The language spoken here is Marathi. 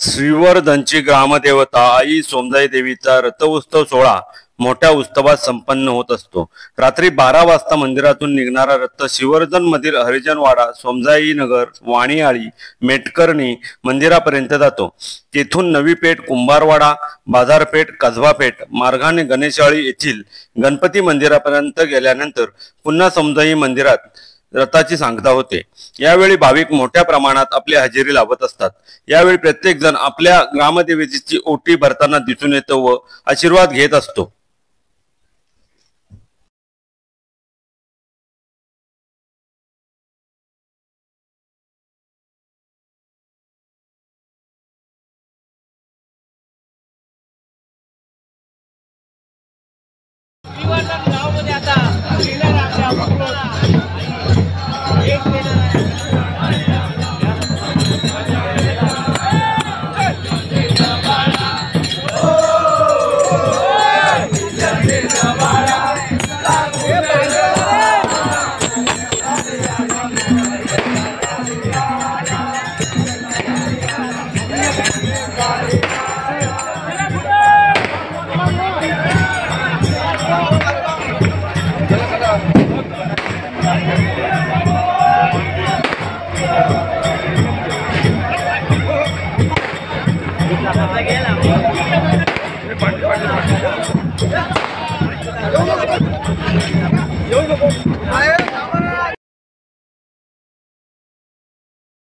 श्रीवर्धनची ग्रामदेवता आई सोमजाई देवीचा रथोत्सव सोहळा मोठ्या उत्सवात संपन्न होत असतो। रात्री 12 वाजता मंदिरातून निघणारा रथ श्रीवर्धन मधील हरिजनवाडा, सोमजाई नगर, वाणीआळी, मेटकर्णी मंदिरापर्यंत जातो। तेथून नवी पेठ, कुंभारवाडा, बाजारपेठ, कसबापेठ मार्गाने गणेशआळी येथील गणपती मंदिरापर्यंत गेल्यानंतर पुन्हा सोमजाई मंदिरात रथाची सांगता होते। यावेळी भाविक मोठ्या प्रमाणात आपली हजेरी लावत असतात। यावेळी प्रत्येक जण आपल्या ग्रामदेवतेची ओटी भरताना दिसून येतो व आशीर्वाद घेत असतो।